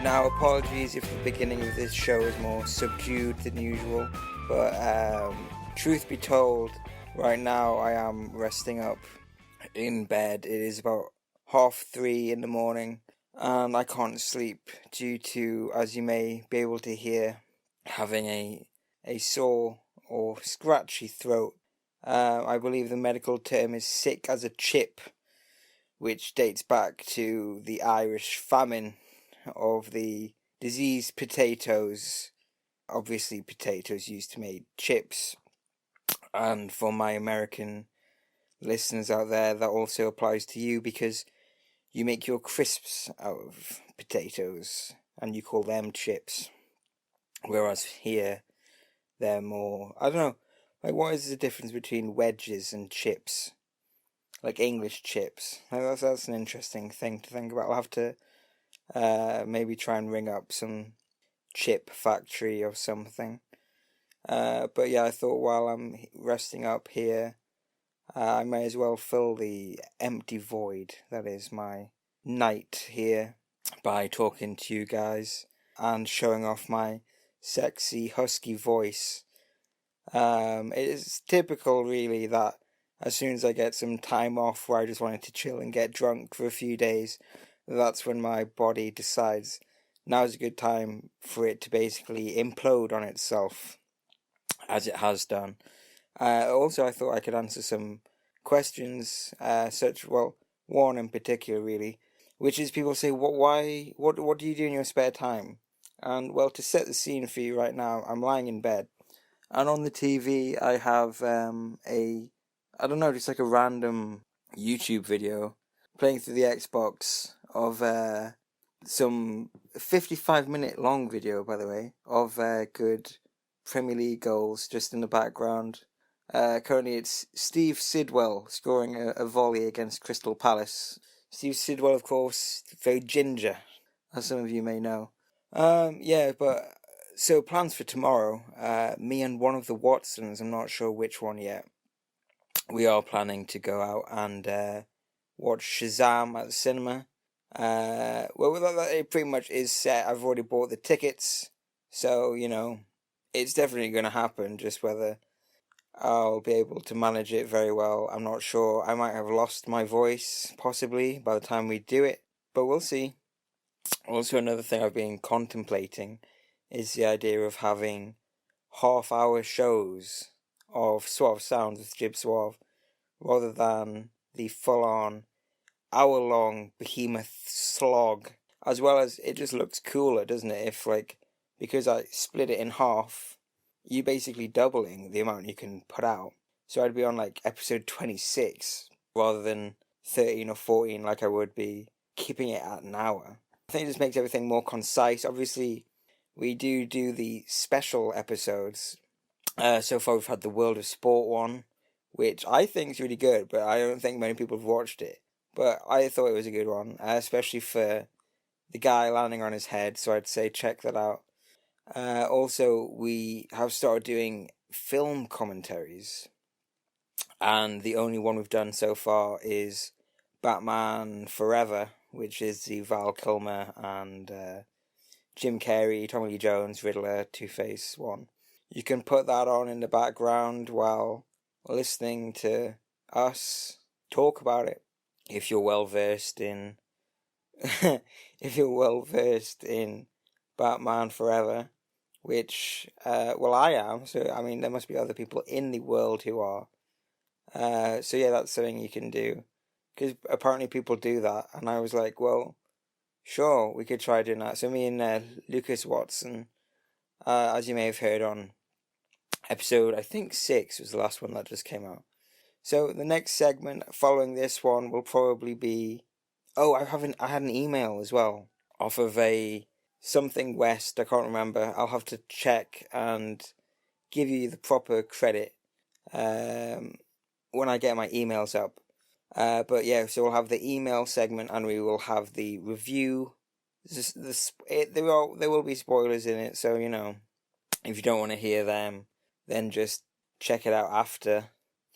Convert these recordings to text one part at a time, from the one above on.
Now, apologies if the beginning of this show is more subdued than usual, but truth be told, right now I am resting up in bed. It is about 3:30 in the morning, and I can't sleep due to, as you may be able to hear, having a sore or scratchy throat. I believe the medical term is sick as a chip, which dates back to the Irish famine of the diseased potatoes. Obviously, potatoes used to make chips, and for my American listeners out there, that also applies to you because you make your crisps out of potatoes and you call them chips, whereas here they're more, I don't know, like what is the difference between wedges and chips, like English chips? That's an interesting thing to think about. I'll have to maybe try and ring up some chip factory or something. But yeah, I thought while I'm resting up here, I may as well fill the empty void that is my night here by talking to you guys and showing off my sexy husky voice. It is typical really that as soon as I get some time off where I just wanted to chill and get drunk for a few days, that's when my body decides now's a good time for it to basically implode on itself, as it has done. Also, I thought I could answer some questions, one in particular, really, which is people say, what do you do in your spare time? And, well, to set the scene for you right now, I'm lying in bed, and on the TV, I have just like a random YouTube video playing through the Xbox of some 55-minute long video, by the way, of good Premier League goals just in the background. Currently it's Steve Sidwell scoring a volley against Crystal Palace. Steve Sidwell, of course, very ginger, as some of you may know. So plans for tomorrow, me and one of the Watsons, I'm not sure which one yet, we are planning to go out and watch SHAZAM at the cinema. It pretty much is set. I've already bought the tickets, so, it's definitely going to happen, just whether I'll be able to manage it very well, I'm not sure. I might have lost my voice, possibly, by the time we do it, but we'll see. Also, another thing I've been contemplating is the idea of having half-hour shows of Suave Sounds with Jib Suave, rather than the full-on hour-long behemoth slog, as well as it just looks cooler, doesn't it? If, because I split it in half, you're basically doubling the amount you can put out. So I'd be on, episode 26, rather than 13 or 14 like I would be keeping it at an hour. I think it just makes everything more concise. Obviously, we do the special episodes. So far we've had the World of Sport one, which I think is really good, but I don't think many people have watched it. But I thought it was a good one, especially for the guy landing on his head, so I'd say check that out. Also, we have started doing film commentaries, and the only one we've done so far is Batman Forever, which is the Val Kilmer and Jim Carrey, Tommy Lee Jones, Riddler, Two-Face one. You can put that on in the background while listening to us talk about it. If you're well versed in Batman Forever, which I am. So there must be other people in the world who are. So yeah, that's something you can do, because apparently people do that, and I was like, well, sure, we could try doing that. So me and Lucas Watson, as you may have heard on episode, I think 6 was the last one that just came out. So the next segment following this one will probably be... Oh, I had an email as well off of a something West, I can't remember. I'll have to check and give you the proper credit when I get my emails up. But yeah, so we'll have the email segment and we will have the review. There will be spoilers in it, so if you don't want to hear them, then just check it out after.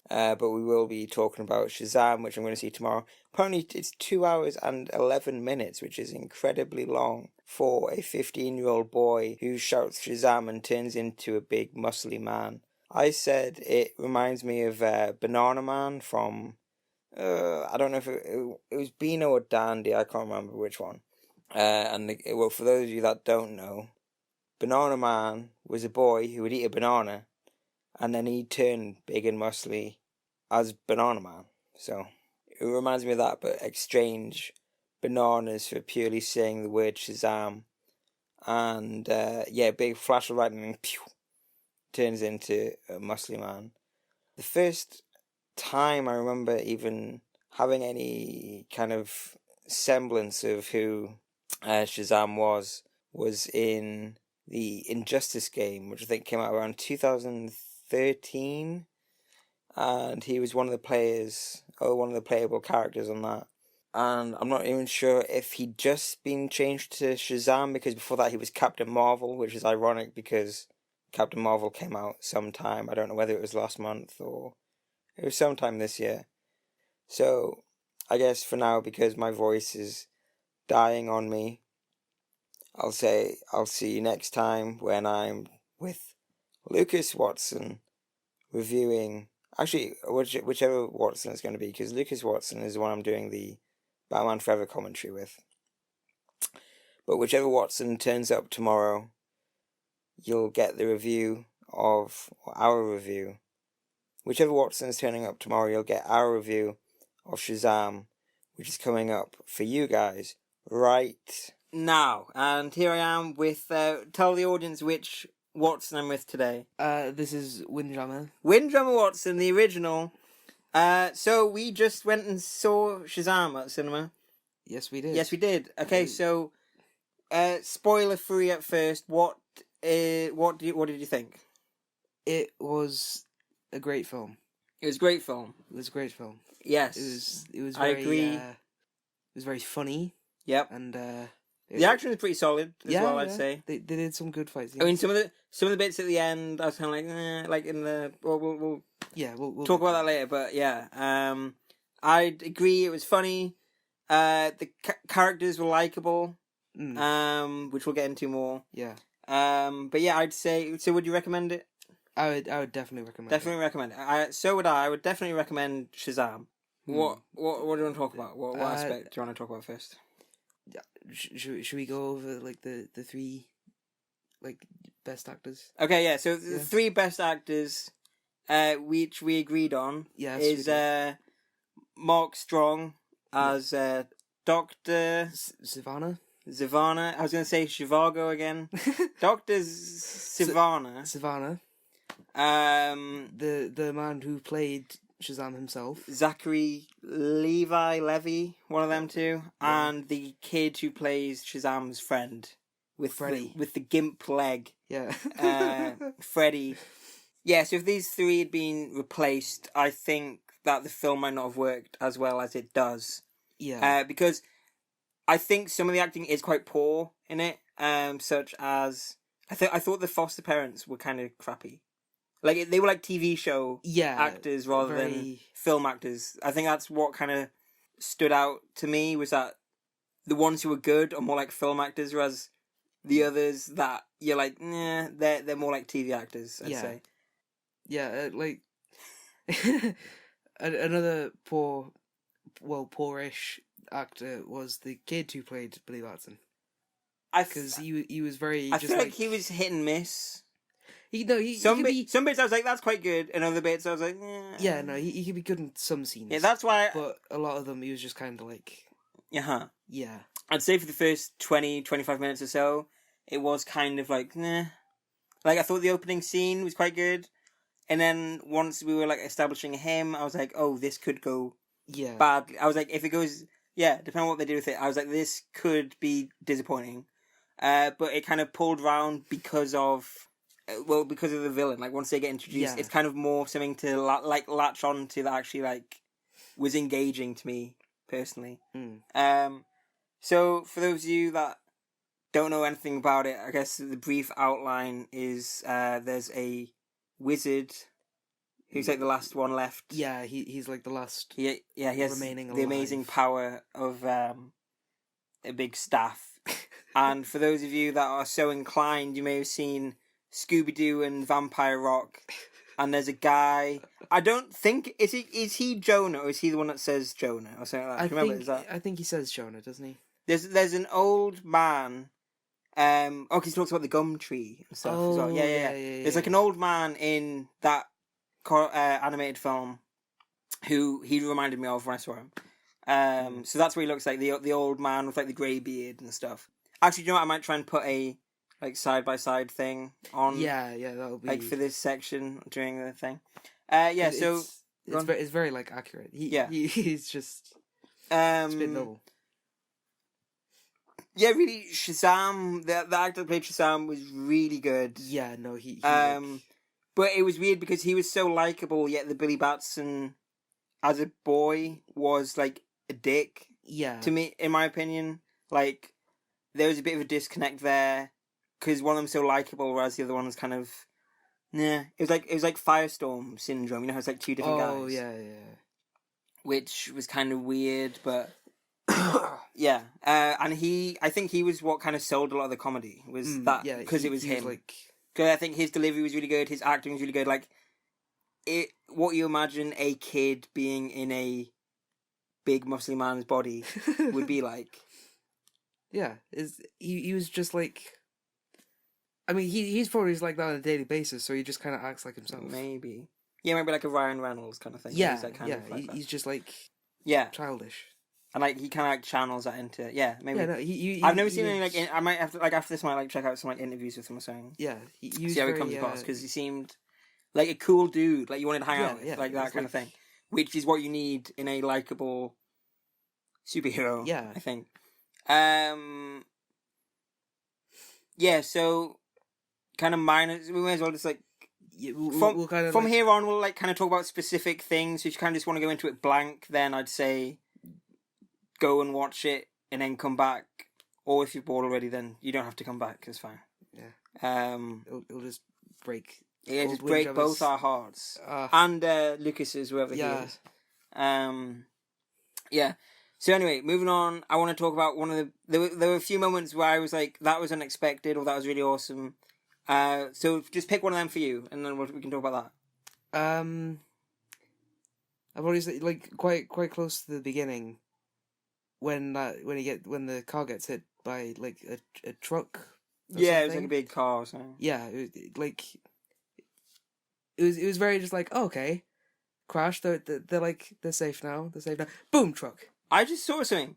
But we will be talking about Shazam, which I'm going to see tomorrow. Apparently, it's 2 hours and 11 minutes, which is incredibly long for a 15-year-old boy who shouts Shazam and turns into a big, muscly man. I said it reminds me of Banana Man from... I don't know if it was Beano or Dandy, I can't remember which one. Well, for those of you that don't know, Banana Man was a boy who would eat a banana, and then he'd turn big and muscly as Banana Man. So, it reminds me of that, but exchange bananas for purely saying the word Shazam. And, big flash of lightning, and pew, turns into a muscly man. The first time I remember even having any kind of semblance of who Shazam was in the Injustice game, which I think came out around 2013, and he was one of the playable characters on that. And I'm not even sure if he'd just been changed to Shazam, because before that he was Captain Marvel, which is ironic because Captain Marvel came out sometime. I don't know whether it was last month or it was sometime this year. So, I guess for now, because my voice is dying on me, I'll say I'll see you next time when I'm with Lucas Watson reviewing... Actually, whichever Watson it's going to be, because Lucas Watson is the one I'm doing the Batman Forever commentary with. But whichever Watson turns up tomorrow, you'll get the review of our review. Whichever Watson's turning up tomorrow, you'll get our review of Shazam, which is coming up for you guys right now. And here I am with, tell the audience which Watson I'm with today. This is Windjammer. Windjammer Watson, the original. So we just went and saw Shazam at the cinema. Yes, we did. Yes, we did. Okay, so, spoiler free at first. What did you think? It was a great film. It was a great film. It was a great film. Yes. It was I very, agree. It was very funny. Yep. And the action was pretty solid as well, I'd say. They did some good fights. I mean, some of the bits at the end, I was kind of like in the... We'll talk about that later, but yeah. I'd agree it was funny. The characters were likeable, which we'll get into more. Yeah. But yeah, I'd say... So would you recommend it? I would definitely recommend recommend it. So would I. I would definitely recommend Shazam. What do you want to talk about? What aspect do you want to talk about first? Should we go over like the three like best actors? Okay, yeah. So the three best actors, which we agreed on, is Mark Strong as Dr. Sivana. I was going to say Zhivago again. Dr. Sivana. The man who played Shazam himself, Zachary Levy, one of them two, and the kid who plays Shazam's friend with Freddy. with the gimp leg. Yeah. Freddy. Yeah, so if these three had been replaced, I think that the film might not have worked as well as it does. Yeah. Because I think some of the acting is quite poor in it, such as I thought the foster parents were kind of crappy. Like, they were like TV show actors rather than film actors. I think that's what kind of stood out to me, was that the ones who were good are more like film actors, whereas the others that you're like, nah, they're more like TV actors, I'd say. Yeah, like, another poorish actor was the kid who played Billy Batson. Because he was very... I feel like he was hit and miss. Some bits I was like, that's quite good, and other bits I was like, yeah, no, he could be good in some scenes. Yeah, that's why... But a lot of them, he was just kind of like... Yeah. Yeah. I'd say for the first 20-25 minutes or so, it was kind of like, nah. Like, I thought the opening scene was quite good, and then once we were, like, establishing him, I was like, oh, this could go badly. I was like, if it goes... Yeah, depending on what they do with it, I was like, this could be disappointing. But it kind of pulled round because of the villain. Like, once they get introduced, it's kind of more something to latch on to that actually like was engaging to me personally. So for those of you that don't know anything about it, I guess the brief outline is there's a wizard who's like the last one left. Yeah, he's like the last. He has remaining the alive. amazing power of a big staff. And for those of you that are so inclined, you may have seen Scooby-Doo and Vampire Rock. And there's a guy. I don't think is he Jonah, or is he the one that says Jonah or something like that? I think he says Jonah, doesn't he? There's an old man. Because he talks about the gum tree and stuff as well. Yeah. There's like an old man in that animated film who he reminded me of when I saw him. So that's what he looks like, the old man with like the grey beard and stuff. Actually, you know what? I might try and put a like side by side thing on. Yeah, that'll be like for this section during the thing. So it's very like accurate. He's just spitting double. Yeah, really, Shazam. The actor that played Shazam was really good. Yeah, no, he but it was weird because he was so likable, yet the Billy Batson as a boy was like a dick. Yeah, to me, in my opinion, like there was a bit of a disconnect there because one of them's so likable, whereas the other one was kind of, nah. It was like Firestorm syndrome. You know, how it's like two different guys. Oh yeah. Which was kind of weird, but yeah. And I think he was what kind of sold a lot of the comedy was that because it was him. Because I think his delivery was really good, his acting was really good. Like what you imagine a kid being in a big muscly man's body would be like. Yeah, he was just like. I mean, he's probably like that on a daily basis, so he just kind of acts like himself. Maybe. Yeah, maybe like a Ryan Reynolds kind of thing. Yeah, he's just like childish, and like he kind of like channels that into maybe. Yeah, no, I've never seen any like. I might have to like after this, I might like check out some like interviews with him or something. Yeah, see how he comes across because he seemed like a cool dude, like you wanted to hang out with, like that kind of thing, which is what you need in a likable superhero. Yeah, I think. So kind of minor. We may as well just like. We'll kind of from here on, we'll like kind of talk about specific things. If you kind of just want to go into it blank, then I'd say go and watch it and then come back. Or if you're bored already, then you don't have to come back. It's fine. Yeah. It'll just break. Yeah, just break both our hearts and Lucas's, whoever he is. Yeah. So anyway, moving on. I want to talk about one of the. There were a few moments where I was like, that was unexpected, or that was really awesome. So just pick one of them for you, and then we can talk about that. I've always like quite close to the beginning when the car gets hit by like a truck. Yeah, it was like a big car or something. Yeah, it was very just like, oh, okay, crash. They're safe now. They're safe now. Boom, truck. I just saw something.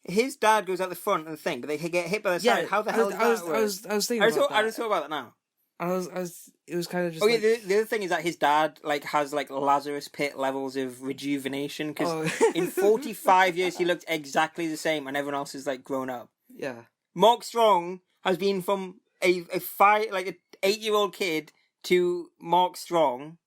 His dad goes out the front of the thing, but they get hit by the side. How the hell did that work? I was thinking about that. I just thought about that now. It was kind of just. Oh yeah, the other thing is that his dad has Lazarus Pit levels of rejuvenation because in 45 years he looked exactly the same, and everyone else is grown up. Yeah. Mark Strong has been from a 8-year-old kid to Mark Strong,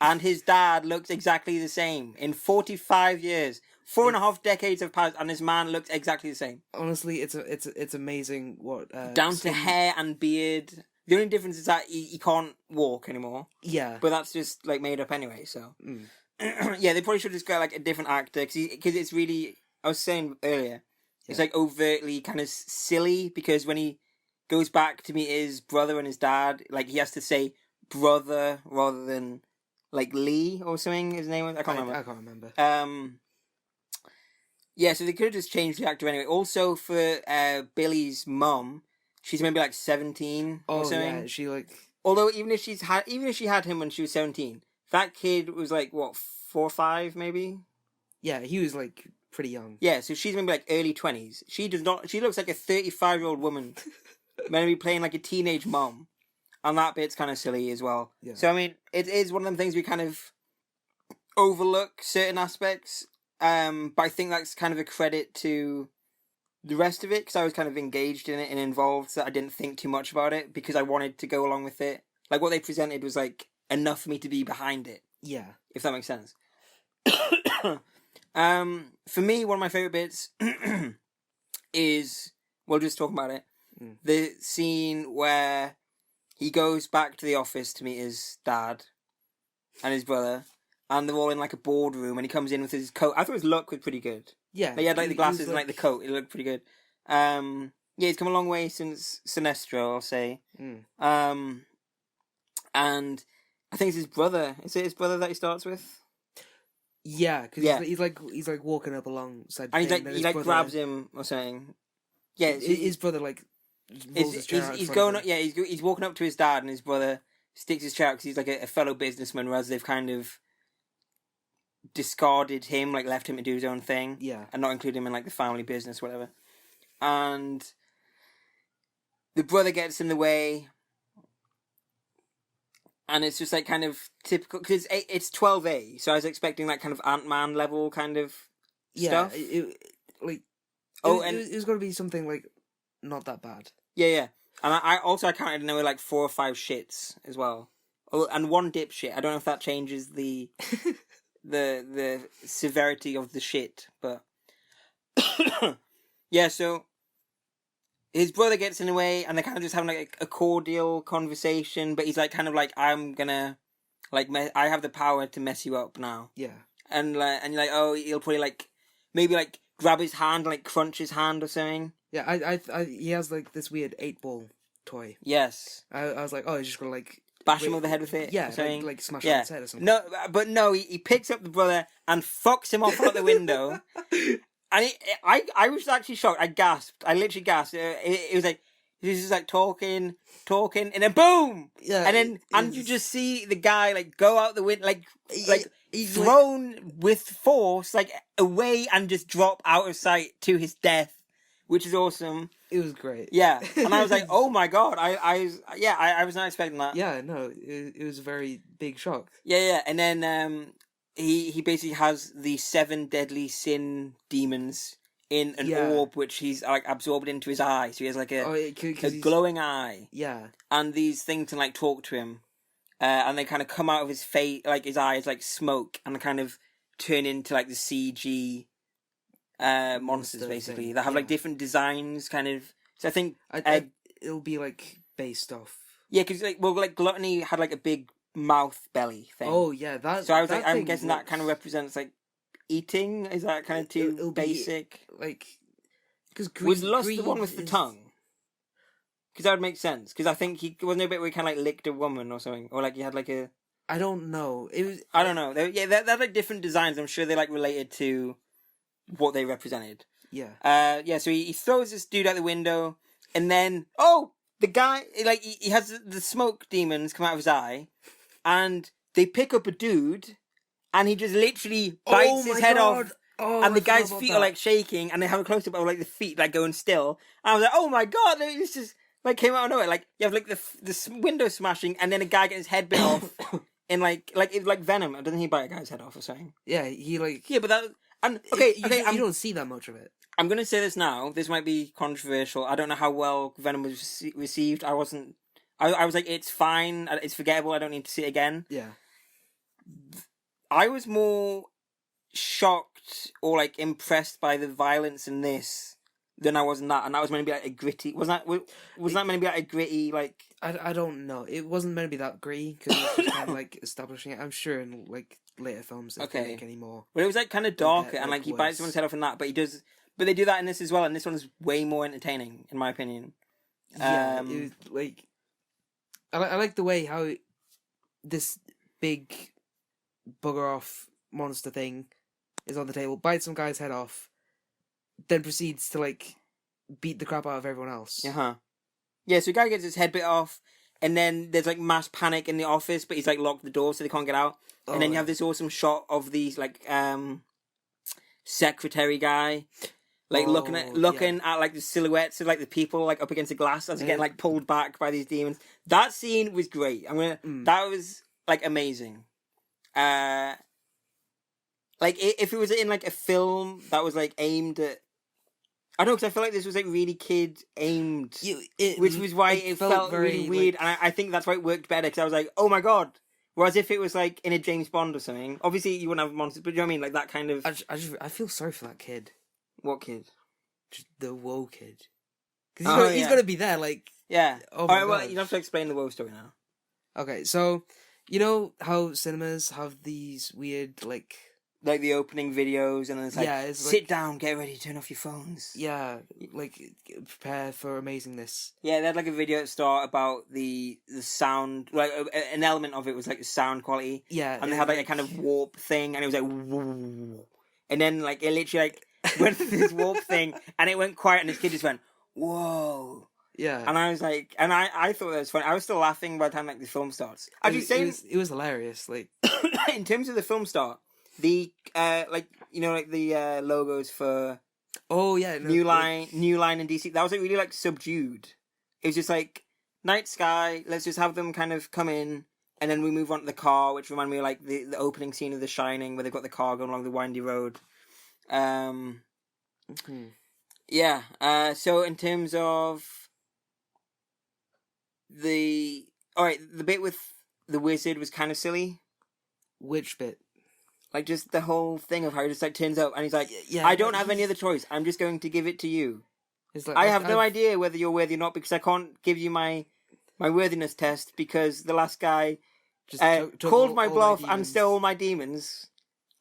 and his dad looks exactly the same in 45 years. 4.5 decades have passed, and this man looks exactly the same. Honestly, it's amazing what down to hair and beard. The only difference is that he can't walk anymore. Yeah, but that's just made up anyway. So yeah, they probably should just go a different actor because it's really. I was saying earlier, it's overtly kind of silly because when he goes back to meet his brother and his dad, he has to say brother rather than Lee or something. His name was I can't remember. Yeah, so they could have just changed the actor anyway. Also, for Billy's mum, she's maybe 17 or something. Yeah, she Although even if she had him when she was 17, that kid was 4 or 5 maybe. Yeah, he was pretty young. Yeah, so she's maybe early 20s. She does not. She looks like a 35-year-old woman, maybe playing a teenage mum, and that bit's kind of silly as well. Yeah. So I mean, it is one of them things we kind of overlook certain aspects. But I think that's kind of a credit to the rest of it because I was kind of engaged in it and involved, so I didn't think too much about it because I wanted to go along with it. What they presented was enough for me to be behind it. Yeah, if that makes sense. For me, one of my favorite bits is we'll just talk about it. The scene where he goes back to the office to meet his dad, and his brother, and they're all in like a boardroom, and he comes in with his coat. I thought his look was pretty good. Yeah. Like, he had like the glasses and like like the coat. It looked pretty good. Yeah, he's come a long way since Sinestro, I'll say. And I think it's his brother. Is it his brother that he starts with? Yeah, because he's like walking up alongside, and he like grabs him or something. Yeah, his brother like rolls his chair out. He's going up. Yeah, he's walking up to his dad, and his brother sticks his chair out because he's like a fellow businessman, whereas they've kind of discarded him, like left him to do his own thing. Yeah, and not include him in like the family business, whatever. And the brother gets in the way. And it's just like kind of typical because it's 12A, so I was expecting that kind of Ant-Man level kind of stuff. It was going to be something like not that bad. Yeah, and I also counted there were like 4 or 5 shits as well, and 1 dipshit. I don't know if that changes the the severity of the shit, but yeah. So his brother gets in the way, and they're kind of just having like a cordial conversation. But he's like, kind of like, I'm gonna, like, I have the power to mess you up now. Yeah. And you're like, oh, he'll probably like, maybe like grab his hand, like crunch his hand or something. Yeah, I he has like this weird 8-ball toy. Yes. I was like, oh, he's just gonna like bash him over the head with it. Yeah, like smash him on his head or something. No, but no, he picks up the brother and fucks him off out the window. And I was actually shocked. I gasped. I literally gasped. It was like, he was just like talking, and then boom! Yeah. And you just see the guy like go out the window, like he's thrown with force, like away and just drop out of sight to his death, which is awesome. It was great. Yeah. And I was like, oh my god. I was not expecting that. Yeah, no, it was a very big shock. Yeah. And then, He basically has the 7 deadly sin demons in an orb, which he's like absorbed into his eye. So he has like a glowing eye. Yeah. And these things can like talk to him, and they kind of come out of his face, like his eyes, like smoke, and kind of turn into like the CG monsters. Basically, they have like different designs, kind of. So I think it'll be like based off. Yeah, because like Gluttony had like a big mouth belly thing. Oh yeah, that. So I was like, I'm guessing that kind of represents like eating. Is that kind of too basic? Like, because was Lust the one with the tongue? Because that would make sense. Because I think he wasn't a bit where he kind of like licked a woman or something, or like he had like a. I don't know. It was. I don't know. They're like different designs. I'm sure they like related to what they represented. Yeah. So he throws this dude out the window, and then the guy like he has the smoke demons come out of his eye. And they pick up a dude, and he just literally bites his head off. Oh, and the guy's feet are like shaking, and they have a close up of like the feet like going still. And I was like, oh my god, this just like came out of nowhere. Like you have like the window smashing, and then a guy getting his head bit off in like Venom. Doesn't he bite a guy's head off or something? Yeah, he like but that and you don't see that much of it. I'm gonna say this now. This might be controversial. I don't know how well Venom was received. I was like, it's fine, it's forgettable, I don't need to see it again. Yeah. I was more shocked or, like, impressed by the violence in this than I was in that, and that was meant to be, like, a gritty... Was that meant to be, like, a gritty, like... I don't know. It wasn't meant to be that gritty, because it was just kind of, like, establishing it. I'm sure in, like, later films they don't make any more. But it was, like, kind of darker, and, like, he bites someone's head off in that, but he does... But they do that in this as well, and this one's way more entertaining, in my opinion. Yeah, it was, like... I like the way how this big bugger off monster thing is on the table, bites some guy's head off, then proceeds to like beat the crap out of everyone else. Yeah, so a guy gets his head bit off, and then there's like mass panic in the office, but he's like locked the door so they can't get out. And then you have this awesome shot of these like secretary guy. Like looking at like the silhouettes of like the people like up against the glass as they're getting like pulled back by these demons. That scene was great. That was like amazing. Like if it was in like a film that was like aimed at, I don't know, because I feel like this was like really kid aimed, which was why it felt really weird. Like... And I think that's why it worked better because I was like, oh my god. Whereas if it was like in a James Bond or something, obviously you wouldn't have monsters, but you know what I mean, like that kind of. I feel sorry for that kid. What kid? Just the woe kid. Because he's gonna be there, like... Yeah. Oh Alright, well, you have to explain the woe story now. Okay, so You know how cinemas have these weird, like the opening videos, and then it's like, it's sit down, get ready, turn off your phones. Yeah, like, prepare for amazingness. Yeah, they had like a video at the start about the sound, like an element of it was like the sound quality. Yeah. And they had like a kind of warp thing, and it was like, woo. And then like it literally like went through this warp thing, and it went quiet, and this kid just went, whoa. Yeah. And I was like, and I thought that was funny. I was still laughing by the time like the film starts. It was hilarious. Like, in terms of the film start, the the logos for New Line and DC, that was like really like subdued. It was just like night sky. Let's just have them kind of come in, and then we move on to the car, which reminded me of like the opening scene of The Shining, where they've got the car going along the windy road. Yeah. So in terms of the bit with the wizard was kind of silly. Which bit? Like, just the whole thing of how he just like turns up and he's like, I don't have any other choice. I'm just going to give it to you. Like, I have no idea whether you're worthy or not, because I can't give you my worthiness test, because the last guy just called my bluff and stole my demons,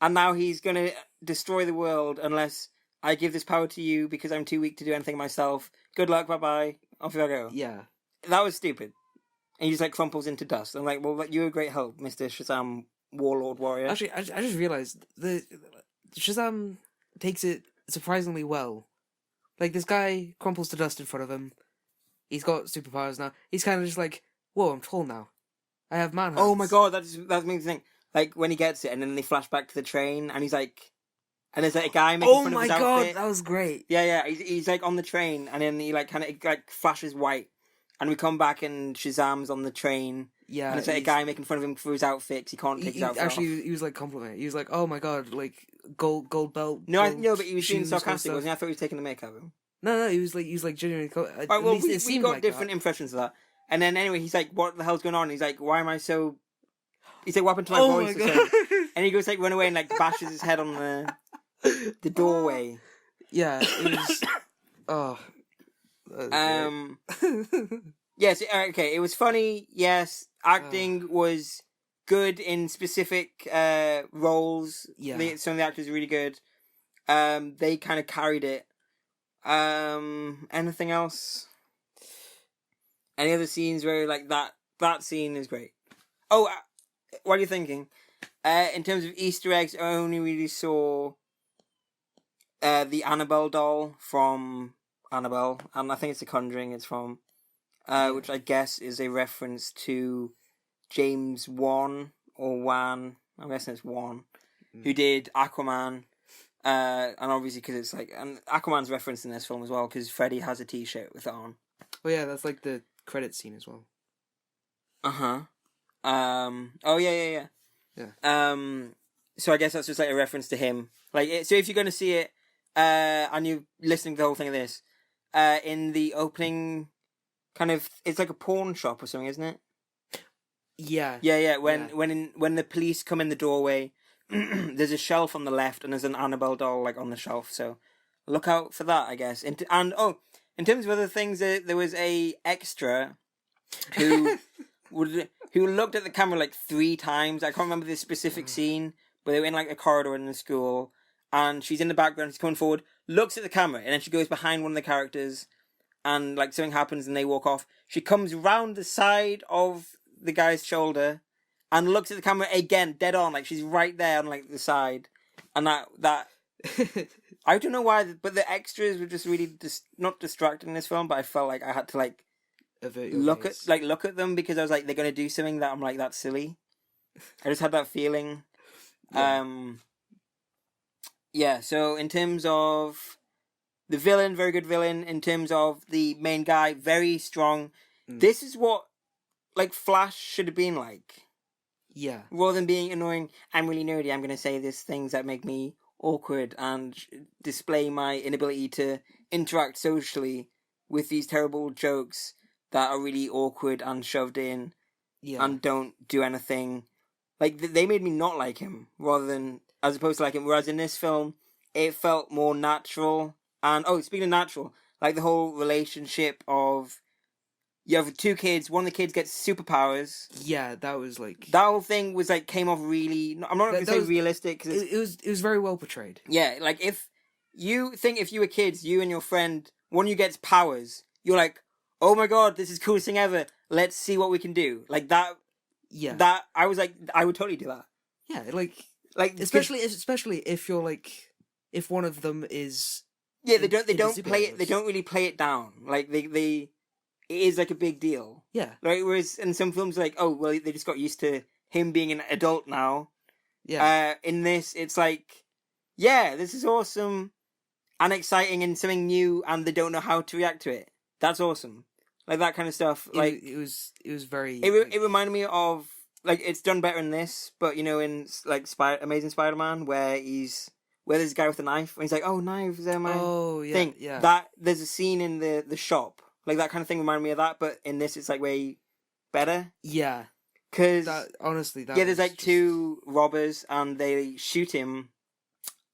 and now he's going to destroy the world unless I give this power to you because I'm too weak to do anything myself. Good luck, bye-bye. Off you go. Yeah. That was stupid. And he just like crumples into dust. I'm like, well, you're a great help, Mr. Shazam Warlord Warrior. Actually, I just realised the Shazam takes it surprisingly well. Like, this guy crumples to dust in front of him. He's got superpowers now. He's kind of just like, whoa, I'm tall now. I have man hands. Oh my god, that makes me think. Like, when he gets it, and then they flash back to the train, and he's like... And there's like a guy making fun of his outfit. Oh my god, that was great. Yeah. He's like on the train, and then he like kind of like flashes white, and we come back and Shazam's on the train. Yeah, and it's like a guy making fun of him for his outfit 'cause he can't take his outfit off. He was like complimenting. He was like, "Oh my god, like gold belt." No, but he was being sarcastic, wasn't he? I thought he was taking the mick out of him. No, he was like genuinely. Right, well, we got like different impressions of that. And then anyway, he's like, "What the hell's going on?" And he's like, "Why am I so?" He's like, "What happened to my voice?" My god. And he goes like, "Run away," and like bashes his head on the doorway. Yeah, it was. Oh. Yes, okay, it was funny, yes. Acting was good in specific roles. Yeah. Some of the actors are really good. They kind of carried it. Anything else? Any other scenes where, like, that scene is great? Oh, what are you thinking? In terms of Easter eggs, I only really saw the Annabelle doll from Annabelle, and I think it's The Conjuring it's from, which I guess is a reference to James Wan, or Wan, I'm guessing it's Wan, who did Aquaman, and obviously because it's like, and Aquaman's referenced in this film as well, because Freddy has a t-shirt with it on. Oh yeah, that's like the credit scene as well. Uh-huh. Oh yeah. So I guess that's just like a reference to him. Like, so if you're going to see it, and you're listening to the whole thing of this, in the opening, kind of, it's like a pawn shop or something, isn't it? Yeah. Yeah. When the police come in the doorway, there's a shelf on the left, and there's an Annabelle doll like on the shelf. So look out for that, I guess. In terms of other things, there was a extra who who looked at the camera like 3 times. I can't remember this specific scene, but they were in like a corridor in the school, and she's in the background. She's coming forward, looks at the camera, and then she goes behind one of the characters, and like something happens, and they walk off. She comes round the side of the guy's shoulder, and looks at the camera again, dead on, like she's right there on like the side, and that. I don't know why, but the extras were just really not distracting in this film. But I felt like I had to like look at them, because I was like, they're gonna do something that I'm like, that's silly. I just had that feeling. Yeah. So in terms of the villain, very good villain. In terms of the main guy, very strong. This is what like Flash should have been like. Yeah. Rather than being annoying, I'm really nerdy. I'm gonna say these things that make me awkward and display my inability to interact socially with these terrible jokes that are really awkward and shoved in, and don't do anything. Like, they made me not like him, rather than, as opposed to like him. Whereas in this film, it felt more natural. And, speaking of natural, like the whole relationship of you have 2 kids. One of the kids gets superpowers. Yeah, that was like that whole thing was like came off really. I'm not going to say realistic because it was very well portrayed. Yeah, like if you were kids, you and your friend, one of you gets powers, you're like, oh my god, this is the coolest thing ever. Let's see what we can do. Like that. Yeah. That I was like, I would totally do that. Yeah, like especially if you're like if one of them is. Yeah, they don't play it. They don't really play it down. Like it is like a big deal. Yeah. Right. Whereas in some films, like, oh well, they just got used to him being an adult now. Yeah. In this, it's like, yeah, this is awesome and exciting and something new, and they don't know how to react to it. That's awesome. Like that kind of stuff. Like it was very. It reminded me of like it's done better in this, but in like Amazing Spider-Man where there's a guy with a knife and he's like, oh, knives, they're my thing. Yeah. That there's a scene in the shop, like that kind of thing reminded me of that, but in this it's like way better. Yeah. Because honestly, there's like 2 robbers and they shoot him,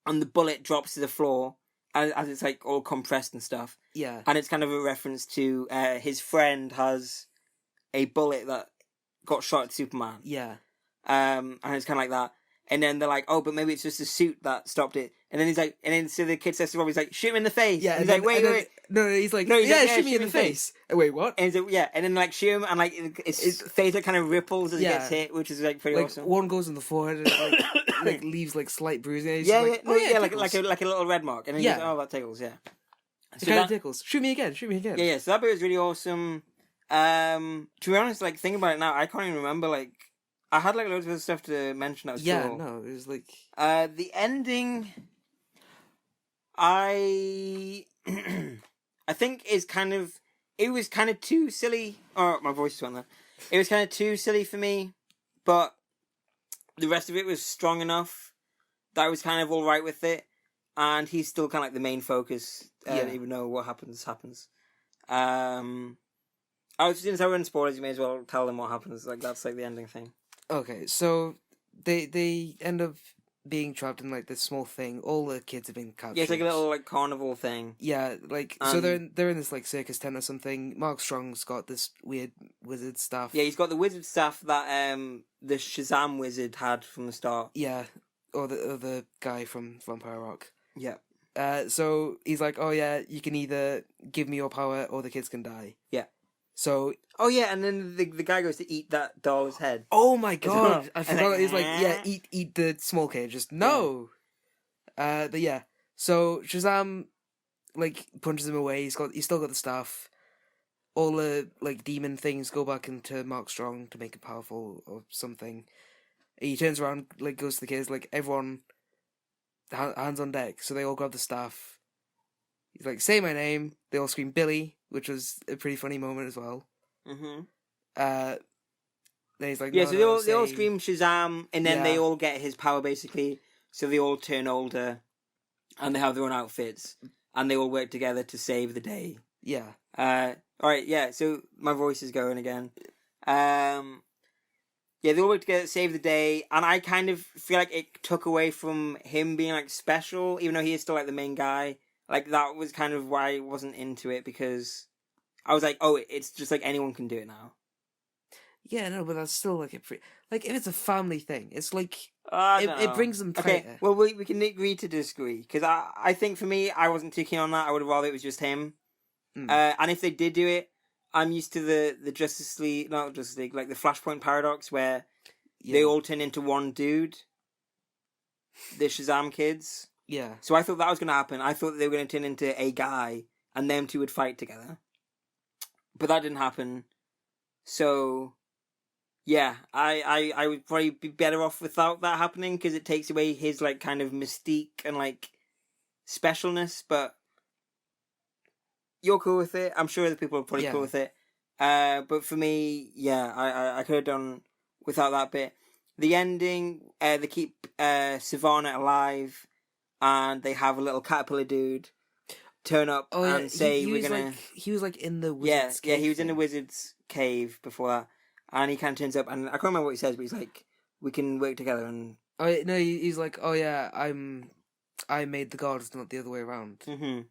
and the bullet drops to the floor as it's like all compressed and stuff. Yeah. And it's kind of a reference to his friend has a bullet that got shot at Superman. Yeah. And it's kind of like that. And then they're like, oh, but maybe it's just a suit that stopped it. And then he's like, so the kid says to Rob, he's like, shoot him in the face. Yeah. And he's like, wait. No, he's like, shoot me in the face. Wait, what? And he's like, yeah. And then like shoot him, and like his face like kind of ripples as he gets hit, which is like pretty awesome. One goes in the forehead and like leaves like slight bruising. Like a little red mark. And then he's like, oh, that tickles, yeah. It kind of tickles. Shoot me again. Yeah. So that bit was really awesome. To be honest, like thinking about it now, I can't even remember. Like I had like loads of other stuff to mention. That was cool. No, it was like the ending. I think is kind of. It was kind of too silly. Oh, my voice went there. It was kind of too silly for me, but the rest of it was strong enough that I was kind of all right with it. And he's still kind of like the main focus, even though what happens. I was since I wouldn't spoilers, you may as well tell them what happens. Like that's like the ending thing. Okay, so they end up being trapped in like this small thing. All the kids have been captured. Yeah, it's like a little like carnival thing. Yeah, like so they're in this like circus tent or something. Mark Strong's got this weird wizard staff. Yeah, he's got the wizard staff that the Shazam wizard had from the start. Yeah, or the guy from Vampire Rock. Yeah. So he's like, oh yeah, you can either give me your power or the kids can die. Yeah. So. Oh yeah, and then the guy goes to eat that doll's head. Oh my god, I forgot. He's like, yeah, eat the small kid. Just no. Yeah. But yeah, so Shazam like punches him away. He's still got the staff. All the like demon things go back into Mark Strong to make him powerful or something. He turns around, like goes to the kids, like everyone. Hands on deck, so they all grab the staff. He's like, say my name. They all scream Billy, which was a pretty funny moment as well. Mm-hmm. Then he's like, yeah, so they all scream Shazam, and then they all get his power basically. So they all turn older, and they have their own outfits, and they all work together to save the day. Yeah. All right. Yeah. So my voice is going again. Yeah, they all work together to save the day, and I kind of feel like it took away from him being, like, special, even though he is still, like, the main guy. Like, that was kind of why I wasn't into it, because I was like, oh, it's just, like, anyone can do it now. Yeah, no, but that's still, like, if it's a family thing, it's, like, it it brings them tighter. Okay, well, we can agree to disagree, because I think for me, I wasn't too keen on that. I would have rather it was just him. And if they did do it, I'm used to the not Justice League, like the Flashpoint paradox where they all turn into one dude. The Shazam kids. Yeah. So I thought that was going to happen. I thought they were going to turn into a guy and them two would fight together. But that didn't happen. So, yeah, I would probably be better off without that happening because it takes away his, like, kind of mystique and, like, specialness, but you're cool with it. I'm sure other people are probably cool with it. But for me, yeah, I could have done without that bit. The ending, they keep Sivana alive, and they have a little caterpillar dude turn up and say we're gonna. He was like in the wizard's cave. Yeah, he was in the wizard's cave before that, and he kind of turns up, and I can't remember what he says, but he's like, "We can work together." And no, he's like, "Oh yeah, I made the gods, not the other way around." Mm-hmm.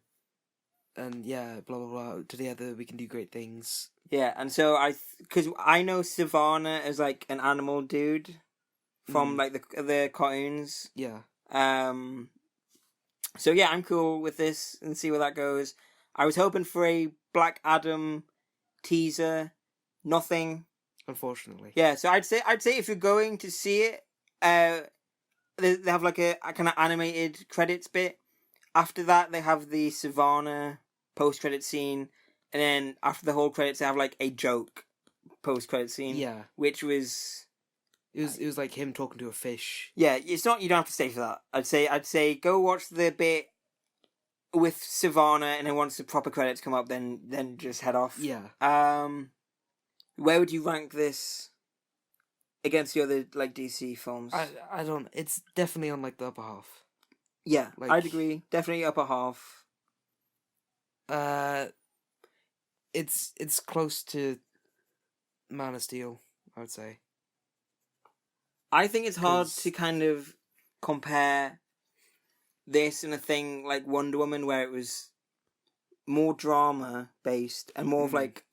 and yeah, blah blah blah. Together we can do great things. Yeah, and so because I know Savannah as like an animal dude from like the cartoons. Yeah. So yeah, I'm cool with this and see where that goes. I was hoping for a Black Adam teaser, nothing. Unfortunately. Yeah, so I'd say if you're going to see it, they have like a kind of animated credits bit. After that, they have the Savannah post-credit scene, and then after the whole credits, they have like a joke post-credit scene. Yeah. Which was... It was like him talking to a fish. Yeah, it's not... You don't have to stay for that. I'd say go watch the bit with Savannah, and then once the proper credits come up, then just head off. Yeah. Where would you rank this against the other like DC films? I don't... It's definitely on like the upper half. Yeah, like, I'd agree. Definitely upper half. It's close to Man of Steel, I would say. I think it's hard to kind of compare this and a thing like Wonder Woman, where it was more drama based and more of like,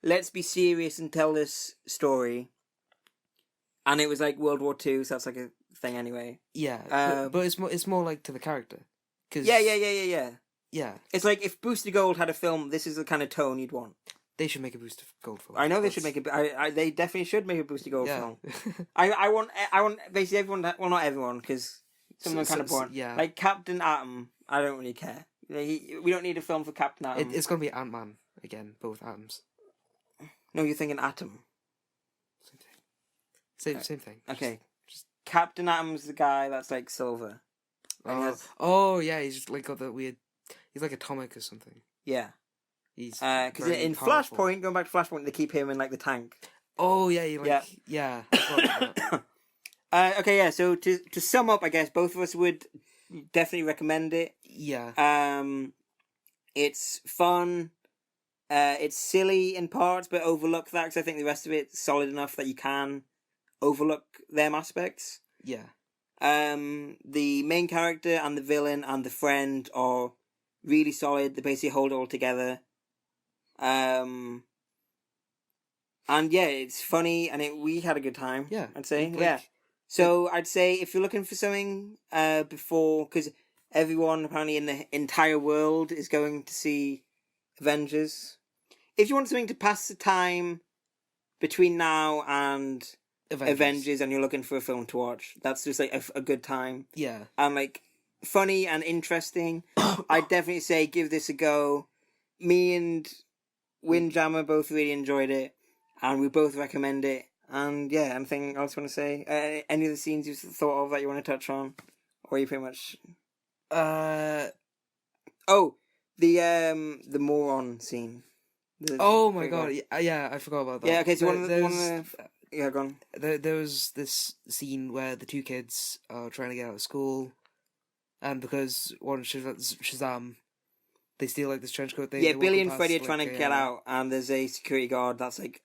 let's be serious and tell this story. And it was like World War II, so that's like a thing anyway. Yeah, but it's more like to the character. Cause, Yeah. Yeah. It's like if Booster Gold had a film, this is the kind of tone you'd want. They should make a Booster Gold film. I know they should make it. They definitely should make a Booster Gold film. I want basically everyone. Well, not everyone, because some of them kind of boring. Yeah. Like Captain Atom, I don't really care. We don't need a film for Captain Atom. It's gonna be Ant-Man again, both atoms. No, you're thinking Atom. Same thing. Okay. Just Captain Atom's the guy that's like silver. Oh yeah, he's just like got that weird. He's like atomic or something. Yeah. He's because in Flashpoint, going back to Flashpoint, they keep him in like the tank. Oh yeah, yeah. Okay, yeah. So to sum up, I guess both of us would definitely recommend it. Yeah. It's fun. It's silly in parts, but overlook that because I think the rest of it's solid enough that you can overlook them aspects. Yeah. The main character and the villain and the friend are really solid. They basically hold it all together. And yeah, it's funny and we had a good time. Yeah. I'd say. Yeah. So I'd say if you're looking for something before, because everyone apparently in the entire world is going to see Avengers. If you want something to pass the time between now and Avengers and you're looking for a film to watch, that's just like a good time. Yeah. And like funny and interesting. I'd definitely say give this a go. Me and Windjammer both really enjoyed it, and we both recommend it. And yeah, anything else you want to say? Any of the scenes you thought of that you want to touch on, or are you pretty much? Oh, the moron scene. Oh my god! Yeah, I forgot about that. Yeah. Okay. So one of the yeah, go on. There was this scene where the two kids are trying to get out of school, and because one Shazam, they steal like this trench coat thing. Yeah, Billy and Freddy are trying to get out, and there's a security guard that's like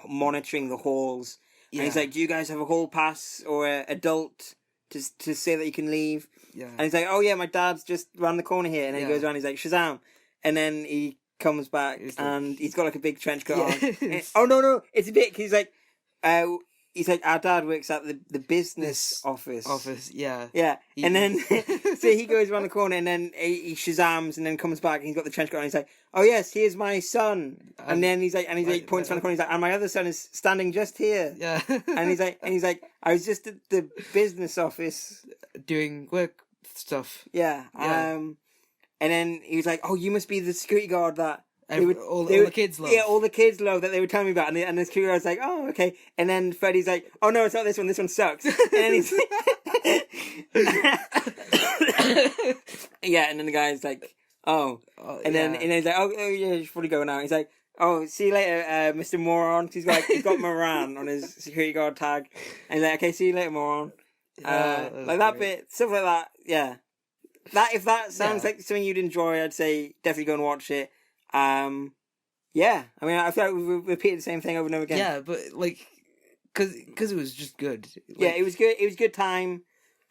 monitoring the halls. Yeah. And he's like, "Do you guys have a hall pass or an adult to say that you can leave?" Yeah. And he's like, "Oh yeah, my dad's just round the corner here." And then he goes around. He's like, "Shazam!" And then he comes back and he's got like a big trench coat on. And, oh no, it's a bit. He's like, he's like, our dad works at the business office. Yeah. And then so he goes around the corner and then he Shazams and then comes back and he's got the trench coat on. And he's like, "Oh yes, here's my son." And then he's like points around the corner. He's like, "And my other son is standing just here." Yeah. and he's like, "I was just at the business office doing work stuff." Yeah. And then he was like, "Oh, you must be the security guard that." All the kids love. Yeah, all the kids love that they were telling me about. And the security guard's like, "Oh, okay." And then Freddy's like, "Oh, no, it's not this one. This one sucks." And then he's... yeah, and then the guy's like, "Oh." And then he's like, "Oh, yeah, you should probably go now." He's like, "Oh, see you later, Mr. Moron." He's got Moran on his security guard tag. And he's like, "Okay, see you later, Moron." Like that bit, stuff like that, yeah. If that sounds like something you'd enjoy, I'd say definitely go and watch it. Yeah, I mean, I feel like we repeated the same thing over and over again. Yeah, but like, cause it was just good. Like, yeah, it was good. It was a good time.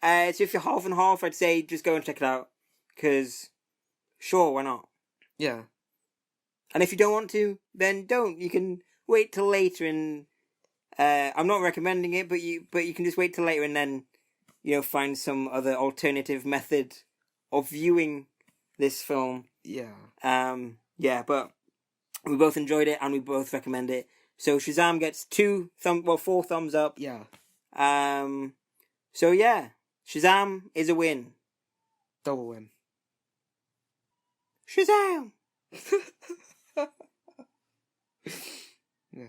So if you're half and half, I'd say just go and check it out. Cause, sure, why not? Yeah. And if you don't want to, then don't. You can wait till later, and I'm not recommending it, but you can just wait till later and then, find some other alternative method of viewing this film. Yeah. But we both enjoyed it and we both recommend it. So Shazam gets 4 thumbs up. Yeah. So yeah, Shazam is a win. Double win. Shazam! Yeah.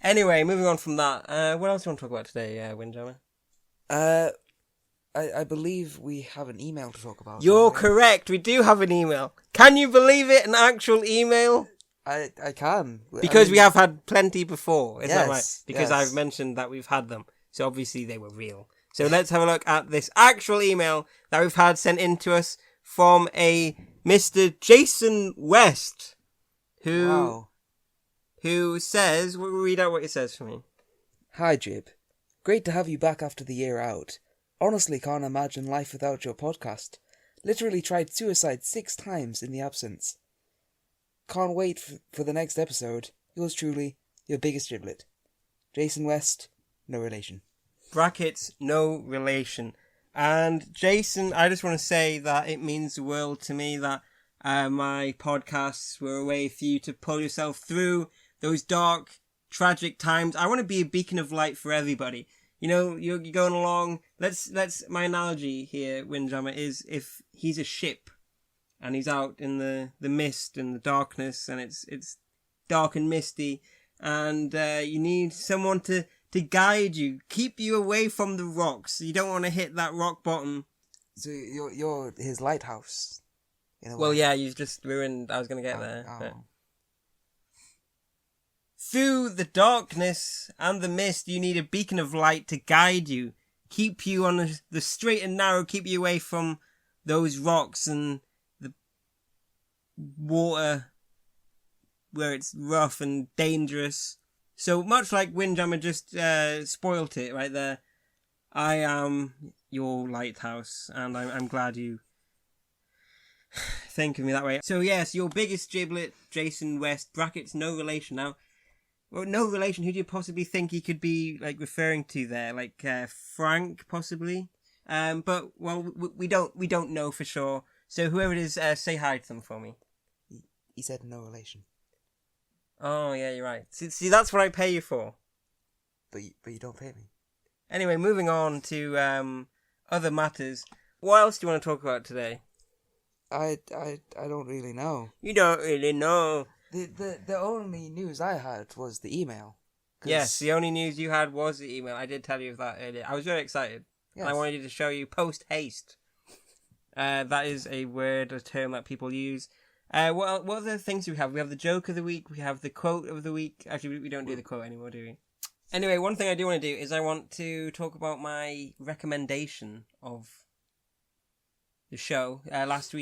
Anyway, moving on from that, what else do you want to talk about today, Windjammer? I believe we have an email to talk about. You're correct, we do have an email. Can you believe it, an actual email? I can. Because we have had plenty before, is that right? Yes, Because yes. I've mentioned that we've had them, so obviously they were real. So let's have a look at this actual email that we've had sent in to us from a Mr. Jason West, who says, we'll read out what it says for me. Hi, Jib. Great to have you back after the year out. Honestly can't imagine life without your podcast. Literally tried suicide 6 times in the absence. Can't wait for the next episode. Yours truly, your biggest giblet. Jason West, no relation. Brackets, no relation. And Jason, I just want to say that it means the world to me that my podcasts were a way for you to pull yourself through those dark, tragic times. I want to be a beacon of light for everybody. You're going along. My analogy here, Windjammer, is if he's a ship and he's out in the mist and the darkness, and it's dark and misty, and you need someone to guide you, keep you away from the rocks. You don't want to hit that rock bottom. So you're his lighthouse. Well, yeah, you've just ruined. I was going to get there. Oh. But... Through the darkness and the mist, you need a beacon of light to guide you, keep you on the straight and narrow, keep you away from those rocks and the water where it's rough and dangerous. So much like Windjammer just spoilt it right there, I am your lighthouse, and I'm glad you think of me that way. So yes, your biggest giblet, Jason West, brackets, no relation. Now, well, no relation, who do you possibly think he could be referring to there? Frank, possibly? But, well, we don't know for sure. So whoever it is, say hi to them for me. He said no relation. Oh, yeah, you're right. See, that's what I pay you for. But you don't pay me. Anyway, moving on to other matters. What else do you want to talk about today? I don't really know. You don't really know. The only news I had was the email. Yes, the only news you had was the email. I did tell you of that earlier. I was very excited. Yes. And I wanted to show you post-haste. That is a word, a term that people use. What other things do we have? We have the joke of the week. We have the quote of the week. Actually, we don't do the quote anymore, do we? Anyway, one thing I do want to do is I want to talk about my recommendation of the show. Last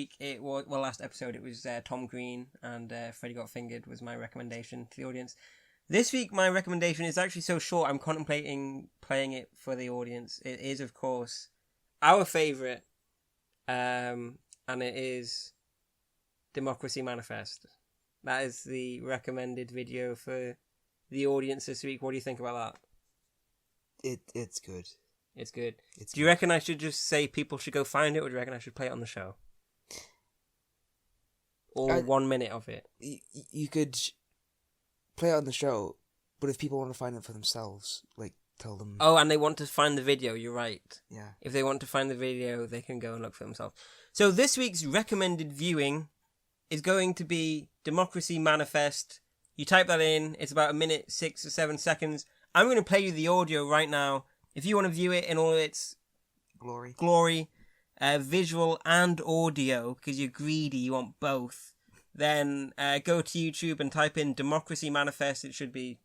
episode it was Tom Green and Freddy Got Fingered was my recommendation to the audience. This week my recommendation is actually so short I'm contemplating playing it for the audience. It is, of course, our favourite, and it is Democracy Manifest. That is the recommended video for the audience this week. What do you think about that? It's good. It's good. Do you reckon I should just say people should go find it, or do you reckon I should play it on the show? Or 1 minute of it? You could play it on the show, but if people want to find it for themselves, tell them... Oh, and they want to find the video, you're right. Yeah. If they want to find the video, they can go and look for themselves. So this week's recommended viewing is going to be Democracy Manifest. You type that in, it's about 1 minute, 6 or 7 seconds. I'm going to play you the audio right now. If you want to view it in all its glory, visual and audio, because you're greedy, you want both, then go to YouTube and type in Democracy Manifest. It should be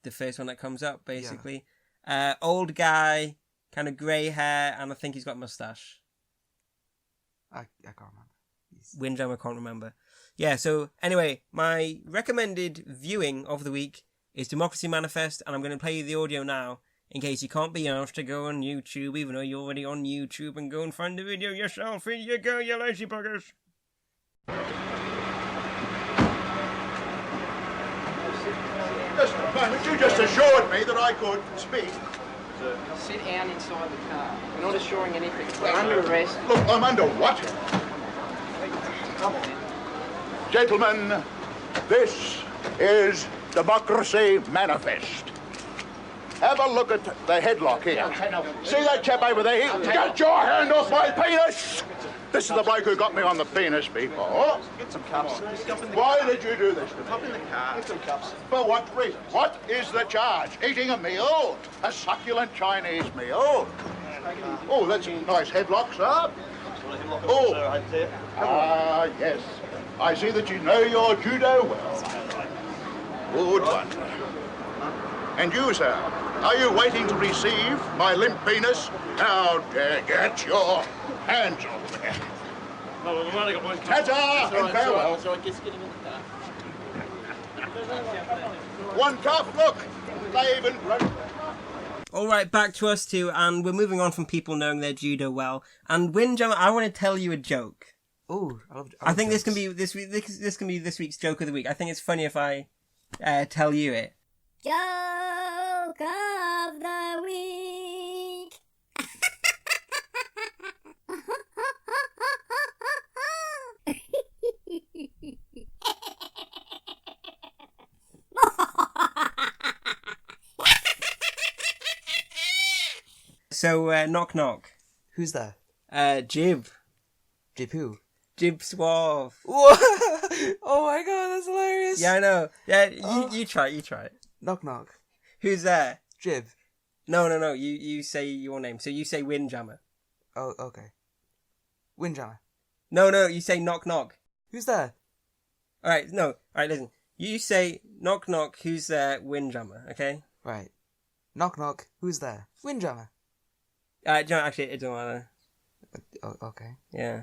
the first one that comes up, basically. Yeah. Old guy, kind of grey hair, and I think he's got a moustache. I can't remember. Windjammer can't remember. Yeah, so anyway, my recommended viewing of the week is Democracy Manifest, and I'm going to play you the audio now, in case you can't be asked to go on YouTube, even though you're already on YouTube, and go and find the video yourself. Here you go, you lazy buggers. Just a moment, you just assured me that I could speak. Sit down inside the car. We're not assuring anything. We're under arrest. Look, I'm under what? Come on. Gentlemen, this is Democracy Manifest. Have a look at the headlock here. See that chap over there? Get your hand off my penis! This is the bloke who got me on the penis before. Get some cups. Why did you do this to me? Hop in the car. Get some cups. For what reason? What is the charge? Eating a meal? A succulent Chinese meal? Oh, that's a nice headlock, sir. Oh, yes. I see that you know your judo well. Good one. And you, sir, are you waiting to receive my limp penis? How dare get your hands off there. No, we've only got one cup. Ta-ta and farewell. So I guess getting in the car. One cup, look. They've been broken. All right, back to us two, and we're moving on from people knowing their judo well. And Windjammer, I want to tell you a joke. Oh, I think this can be this can be this week's joke of the week. I think it's funny if I tell you it. Joke of the week. So, knock knock. Who's there? Jib. Jib who? Jib Suave. Oh my god, that's hilarious. Yeah, I know. Yeah, you try it. Knock knock. Who's there? Jib. No. You say your name. So you say Windjammer. Oh, okay. Windjammer. No, you say knock knock. Who's there? Alright, no. Alright, listen. You say knock knock, who's there? Windjammer, okay? Right. Knock knock, who's there? Windjammer. Actually, it don't matter. Oh, okay. Yeah.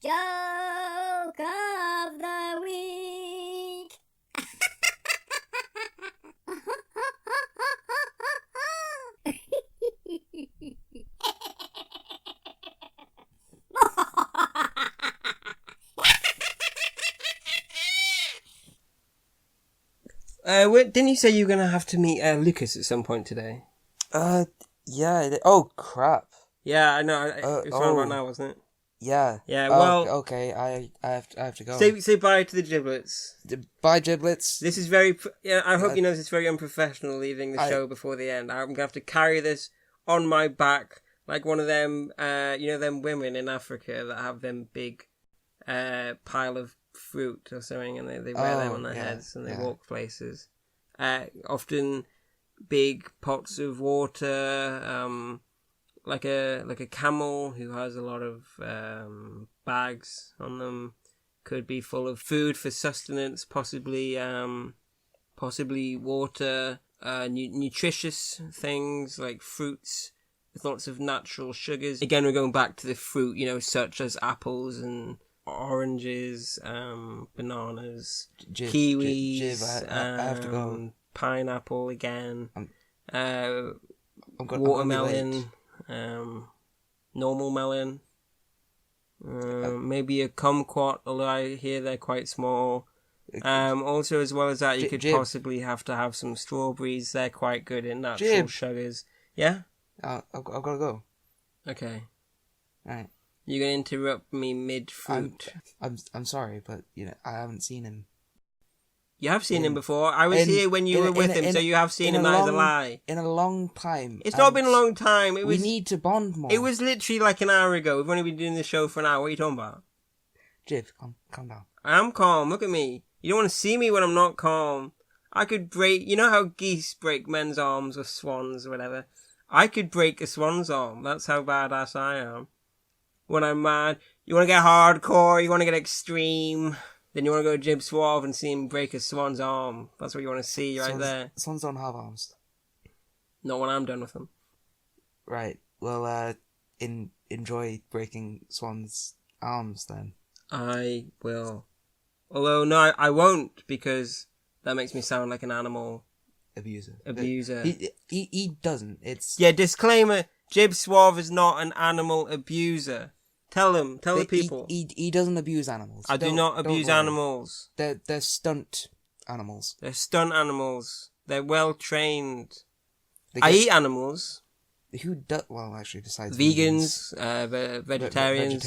Joke of the week. Didn't you say you were going to have to meet Lucas at some point today? Yeah. Oh, crap. Yeah, I know. It's around about now, wasn't it? Yeah. Yeah, well... okay, I have to go. Say bye to the Giblets. Bye, Giblets. This is very... Yeah, I hope you know this is very unprofessional, leaving the show before the end. I'm going to have to carry this on my back like one of them, them women in Africa that have them big pile of fruit or something, and they wear them on their heads and they walk places. Often big pots of water, like a camel who has a lot of bags on them, could be full of food for sustenance, possibly water, nutritious things like fruits with lots of natural sugars. Again, we're going back to the fruit, such as apples and oranges, bananas, kiwis, I have to go. Pineapple again, I'm watermelon, normal melon, maybe a kumquat, although I hear they're quite small. Also, as well as that, you could possibly have to have some strawberries. They're quite good in natural sugars. Yeah? I've got to go. Okay. Right. You're going to interrupt me mid-fruit. I'm sorry, but I haven't seen him. You have seen him before. I was here when you were with him, so you have seen him. That is a lie. In a long time. It's not been a long time. We need to bond more. It was literally like an hour ago. We've only been doing the show for an hour. What are you talking about? Jib, calm down. I am calm. Look at me. You don't want to see me when I'm not calm. I could break... You know how geese break men's arms or swans or whatever? I could break a swan's arm. That's how badass I am. When I'm mad. You want to get hardcore? You want to get extreme? Then you want to go to Jib Suave and see him break a swan's arm. That's what you want to see right there. Swans don't have arms. Not when I'm done with them. Right. Well, enjoy breaking swans' arms then. I will. Although, no, I won't, because that makes me sound like an animal abuser. He doesn't. It's... Yeah, disclaimer. Jib Suave is not an animal abuser. Tell the people. He doesn't abuse animals. I do not abuse animals. They're stunt animals. They're stunt animals. They're well trained. They I get- eat animals. Who does? Well, actually, besides Vegans, vegans, vegetarians.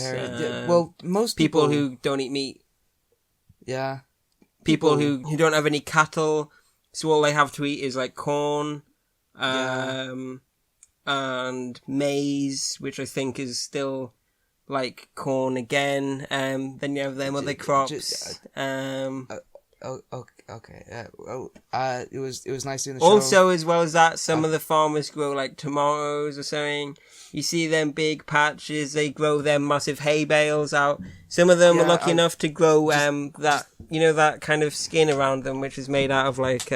well, most people who don't eat meat. Yeah. People who don't have any cattle, so all they have to eat is like corn, and maize, which I think is still like corn again. Then you have them other crops. Okay. It was nice doing the show. Also, as well as that, some of the farmers grow like tomatoes or something. You see them big patches. They grow their massive hay bales out. Some of them are lucky enough to grow that kind of skin around them, which is made out of like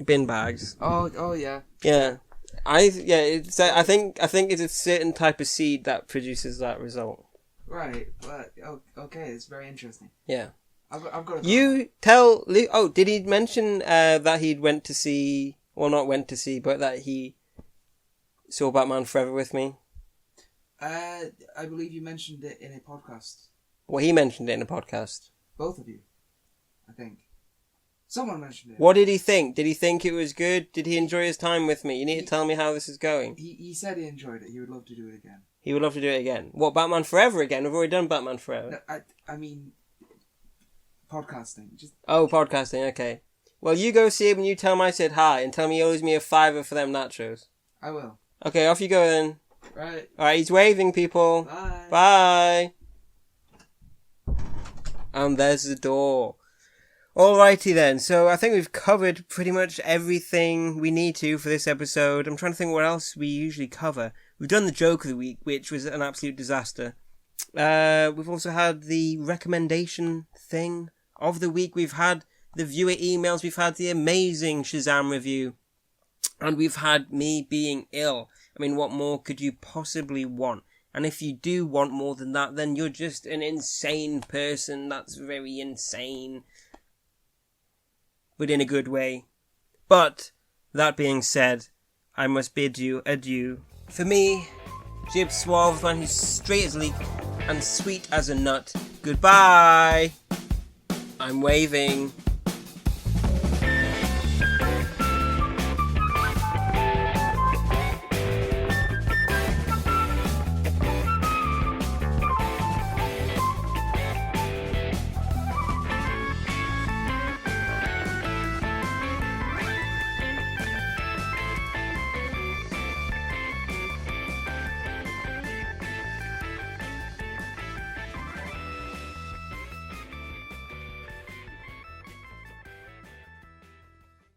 bin bags. Oh yeah. Yeah, I think it's a certain type of seed that produces that result. Right. But okay, it's very interesting. Yeah. I've got. You tell. Oh, did he mention that he went to see, or not went to see, but that he saw Batman Forever with me? I believe you mentioned it in a podcast. Well, he mentioned it in a podcast. Both of you, I think. Someone mentioned it. What did he think? Did he think it was good? Did he enjoy his time with me? You need to tell me how this is going. He said he enjoyed it. He would love to do it again. He would love to do it again. What, Batman Forever again? We've already done Batman Forever. No, I mean, podcasting. Oh, podcasting. Okay. Well, you go see him and you tell him I said hi and tell me he owes me a $5 for them nachos. I will. Okay, off you go then. Right. All right, he's waving, people. Bye. Bye. And there's the door. Alrighty then, so I think we've covered pretty much everything we need to for this episode. I'm trying to think what else we usually cover. We've done the joke of the week, which was an absolute disaster. We've also had the recommendation thing of the week. We've had the viewer emails. We've had the amazing SHAZAM review. And we've had me being ill. I mean, what more could you possibly want? And if you do want more than that, then you're just an insane person. That's very insane. But in a good way. But, that being said, I must bid you adieu. For me, Jib Suave, man who's straight as a leek and sweet as a nut. Goodbye! I'm waving.